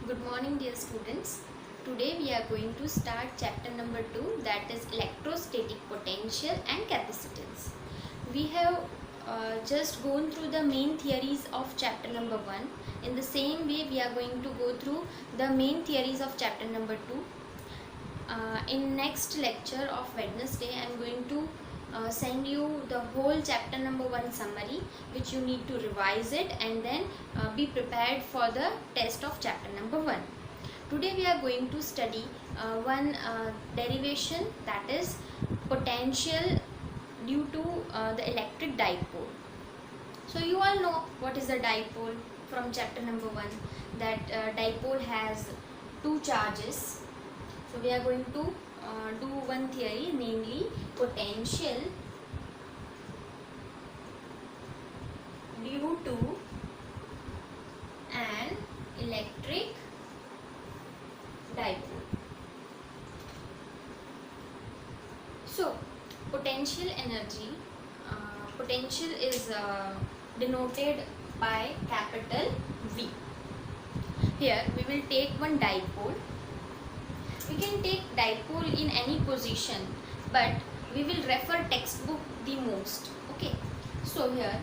Good morning, dear students. Today we are going to start chapter number 2, that is electrostatic potential and capacitance. We have just gone through the main theories of chapter number 1. In the same way, we are going to go through the main theories of chapter number 2. In next lecture of Wednesday, I am going to send you the whole chapter number 1 summary, which you need to revise it and then be prepared for the test of chapter number 1. Today we are going to study one derivation, that is potential due to the electric dipole. So you all know what is the dipole from chapter number 1, that dipole has two charges. So we are going to do one theory, namely potential due to an electric dipole. So potential energy, potential is denoted by capital V. Here we will take one dipole. We can take dipole in any position, but we will refer textbook the most. Okay, so here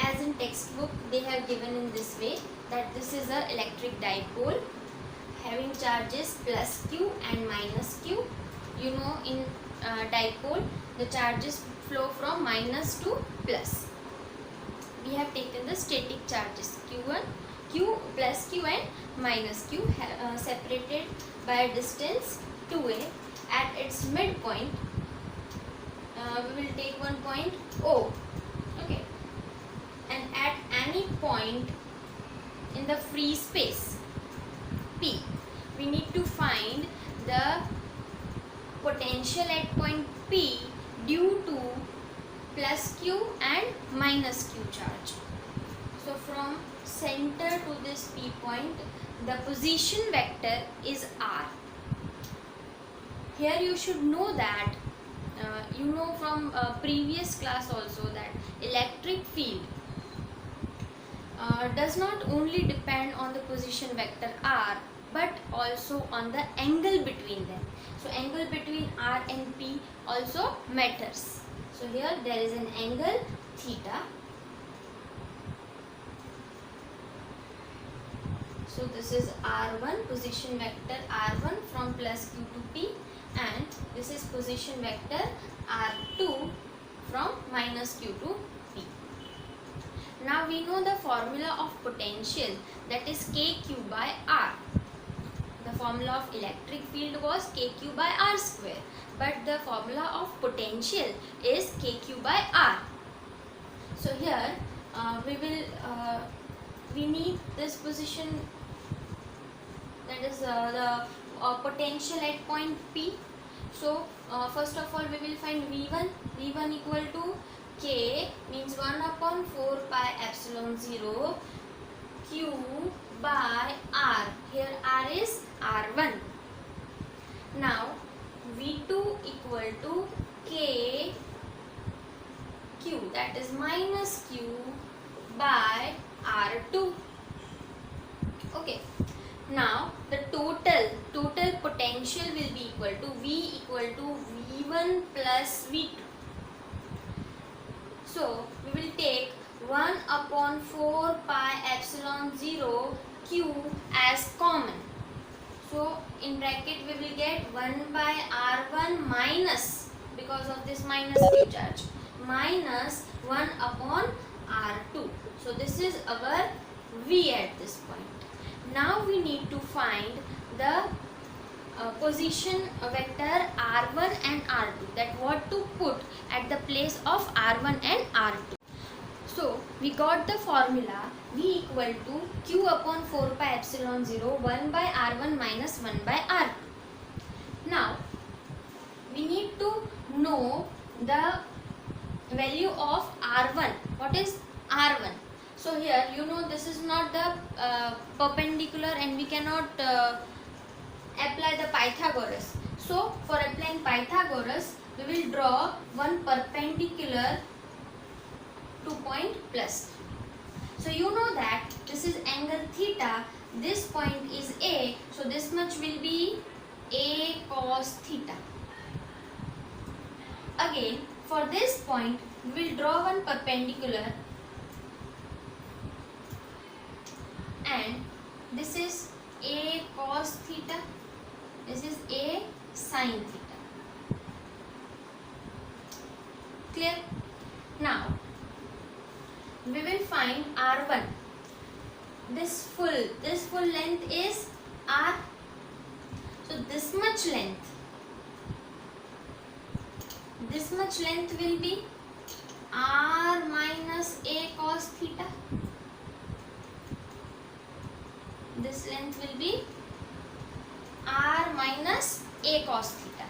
as in textbook they have given in this way, that this is a electric dipole having charges plus q and minus q. You know, in dipole the charges flow from minus to plus. We have taken the static charges q1, q plus q and minus q, separated by a distance 2a. At its midpoint we will take one point O. Okay, and at any point in the free space P, we need to find the potential at point P due to plus q and minus q charge. So from center to this P point, the position vector is r. Here you should know that you know from previous class also that electric field does not only depend on the position vector r, but also on the angle between them. So angle between r and P also matters. So here there is an angle theta. So this is r1, position vector r1 from plus q to P, and this is position vector r2 from minus q to P. Now we know the formula of potential, that is kq by r. The formula of electric field was kq by r square, but the formula of potential is kq by r. So here we need this position, that is the potential at point P. So first of all we will find V1 equal to K, means 1 upon 4 pi epsilon 0 Q by R. Here R is R1. Now V2 equal to K Q, that is minus Q by R2. Okay. Now the total potential will be equal to V equal to V1 plus V2. So we will take 1 upon 4 pi epsilon 0 Q as common. So in bracket we will get 1 by R1 minus, because of this minus Q charge, minus 1 upon R2. So this is our V at this point. Now we need to find the position vector r1 and r2, that what to put at the place of r1 and r2. So we got the formula V equal to q upon 4 pi epsilon 0 1 by r1 minus 1 by r2. Now we need to know the value of r1. What is r1? So here you know this is not the perpendicular, and we cannot apply the Pythagoras. So for applying Pythagoras we will draw one perpendicular 2 point plus. So you know that this is angle theta, this point is A, so this much will be A cos theta. Again, for this point, we will draw one perpendicular, and this is A cos theta, this is A sin theta. Clear? Now, we will find R1. This full length is R. So this much length will be R minus A cos theta. This length will be R minus A cos theta.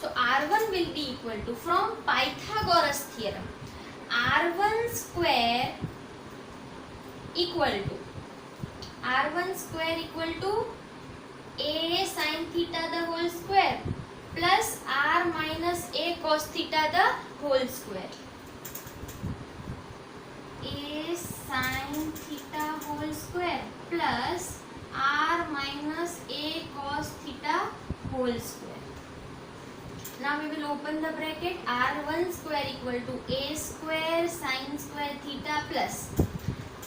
So R1 will be equal to, from Pythagoras theorem, R1 square equal to A sin theta the whole square plus R minus A cos theta the whole square. A sin theta whole square plus R minus A cos theta whole square. Now we will open the bracket. R1 square equal to A square sin square theta plus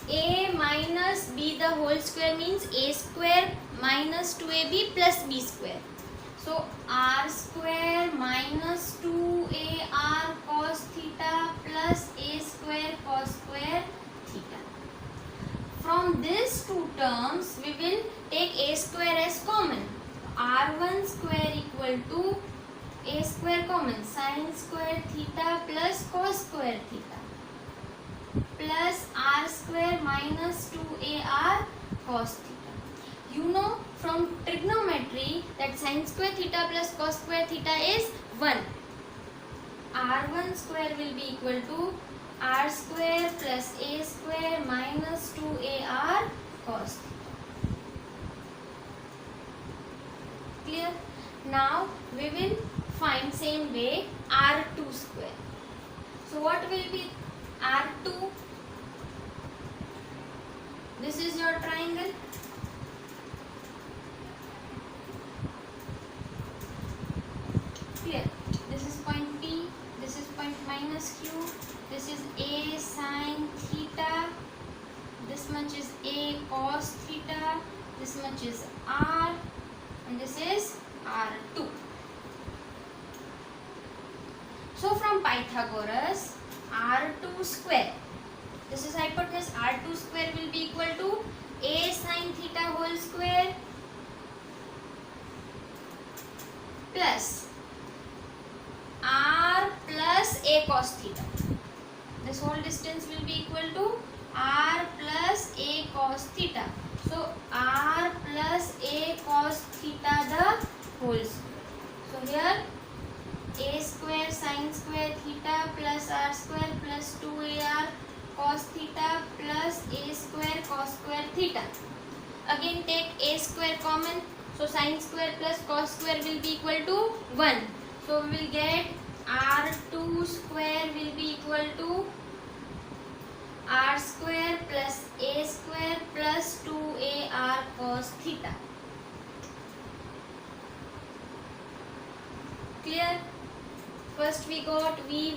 A minus B the whole square means A square minus 2AB plus B square. So R square minus 2AR cos theta plus A square cos square theta. From these two terms, we will take A square as common. R1 square equal to A square common, sin square theta plus cos square theta plus R square minus 2AR cos theta. You know from trigonometry that sin square theta plus cos square theta is 1. R1 square will be equal to R square plus A square minus 2AR cos theta. Clear? Now we will find same way R2 square. So what will be R2? This is your triangle. Clear? This is point P, this is point minus Q, this is A sin theta, this much is A cos theta, this much is R, and this is R2. So from Pythagoras, R2 square, this is hypotenuse, R2 square will be equal to A sin theta whole square plus R plus A cos theta. This whole distance will be equal to R plus A cos theta. So R plus A cos theta the whole square. So here A square sin square theta plus R square plus 2AR cos theta plus A square cos square theta. Again take A square common. So sin square plus cos square will be equal to 1. So we will get R2 square will be equal to R square plus A square plus 2AR cos theta. Clear? First we got V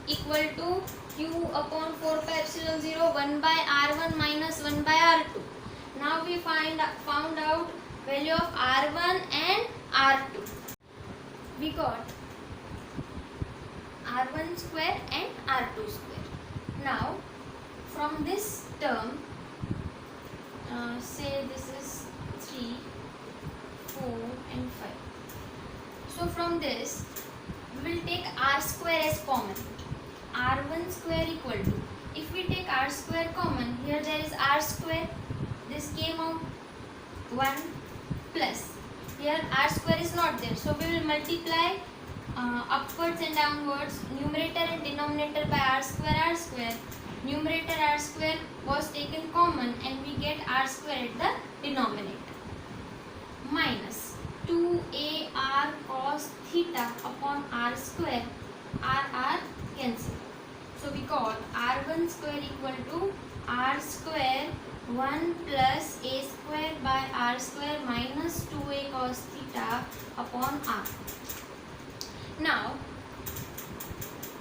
equal to Q upon 4 pi epsilon 0 1 by R1 minus 1 by R2. Now we found out value of R1 and R2. We got R1 square and R2 square. Now from this term, say this is 3, 4 and 5. So from this we will take R square as common. R1 square equal to, if we take R square common, here there is R square, this came out 1 plus, here R square is not there, so we will multiply upwards and downwards, numerator and denominator by R square. Numerator R square was taken common and we get R square at the denominator, minus 2AR cos theta upon R square, R cancel. So we got r1 square equal to r square 1 plus a square by r square minus 2a cos theta upon r. Now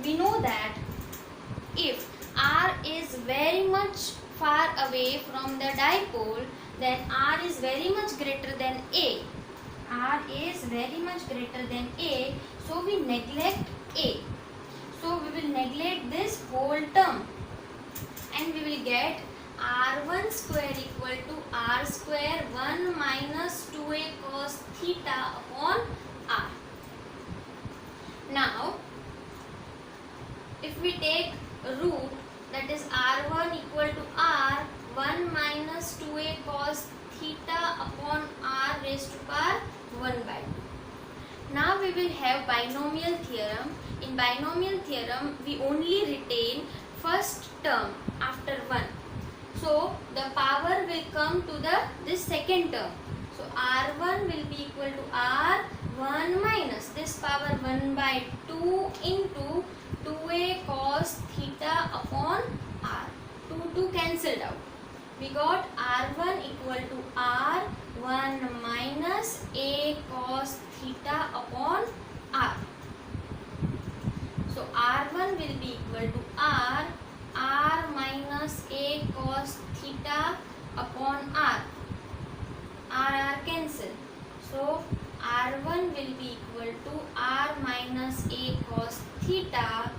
we know that if r is very much far away from the dipole, then r is very much greater than a. R is very much greater than a, so we neglect a. So we will neglect this whole term and we will get r1 square equal to r square 1 minus 2a cos theta upon r. Now if we take root, that is r1 equal to r 1 minus 2a cos theta upon r raised to power 1 by 2. Now we will have binomial theorem. In binomial theorem we only retain first term after 1. So the power will come to this second term. So r1 will be equal to r1 minus this power 1 by 2 into 2a cos theta upon r. 2 cancelled out. We got r1 equal to r1 minus a cos theta upon r. So r1 will be equal to r minus a cos theta upon r. R cancel. So r1 will be equal to r minus a cos theta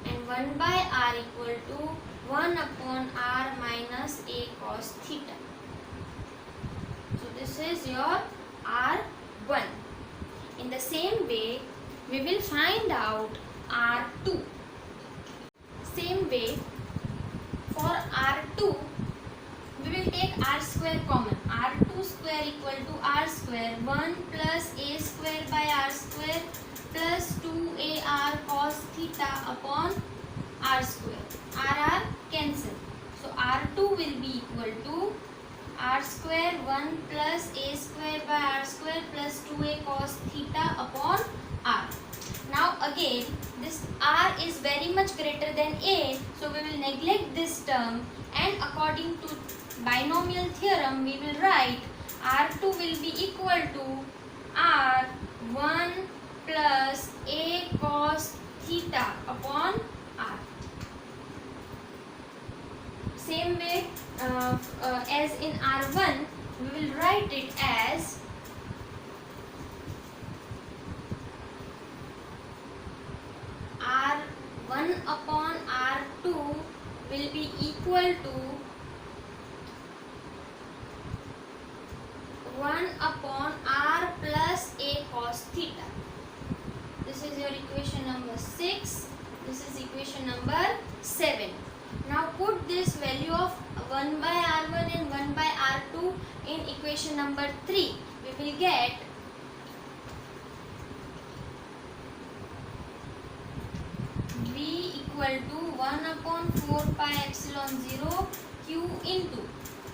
and 1 by r equal to 1 upon r minus a cos theta. So this is your r1. In the same way, we will find out r2. Same way, for r2, we will take r square common. r2 square equal to r square 1 plus a square by r square plus 2ar cos theta upon r square. R cancel. So r2 will be equal to r square 1 plus a square by r square plus 2a cos theta upon r. Now again this r is very much greater than a, so we will neglect this term and according to binomial theorem we will write r2 will be equal to r1 plus a cos theta upon r. Same way as in r1 we will write it as r1 upon r2 will be equal to 1 upon r plus a cos theta. This is your equation number 6. This is equation number 7. Now put this value of 1 by r1 and 1 by r2 in equation number 3. We will get v equal to 1 upon 4 pi epsilon 0 q into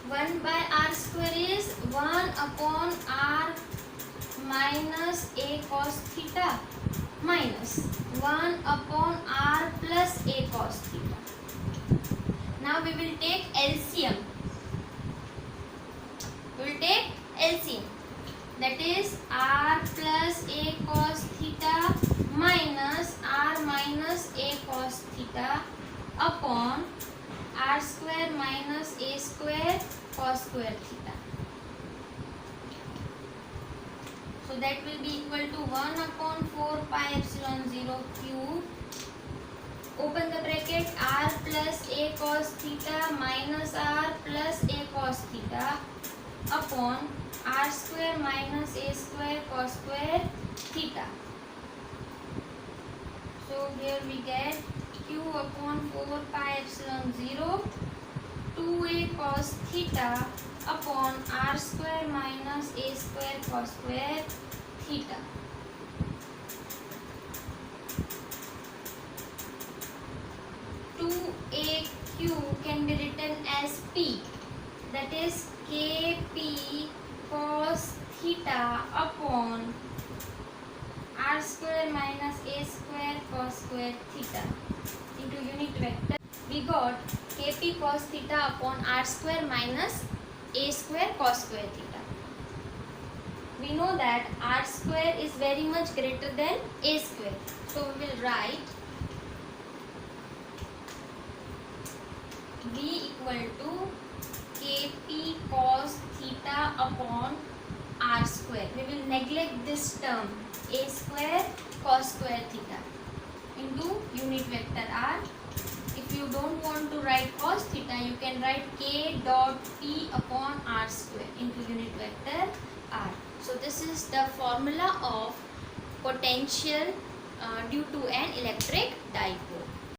1 by r square is 1 upon r minus a cos theta minus 1 upon r plus a cos theta. Now we will take LCM. We will take LCM. That is r plus a cos theta minus r minus a cos theta upon r square minus a square cos square theta. So that will be equal to 1 upon 4 pi epsilon 0 cube. Open the bracket, r plus a cos theta minus r plus a cos theta upon r square minus a square cos square theta. So here we get q upon 4 pi epsilon 0 2a cos theta upon r square minus a square cos square theta. Aq can be written as p, that is kp cos theta upon r square minus a square cos square theta. into unit vector, we got kp cos theta upon r square minus a square cos square theta. We know that r square is very much greater than a square. So we will write v equal to kp cos theta upon r square. We will neglect this term a square cos square theta into unit vector r. If you don't want to write cos theta, you can write k dot p upon r square into unit vector r. So this is the formula of potential due to an electric dipole.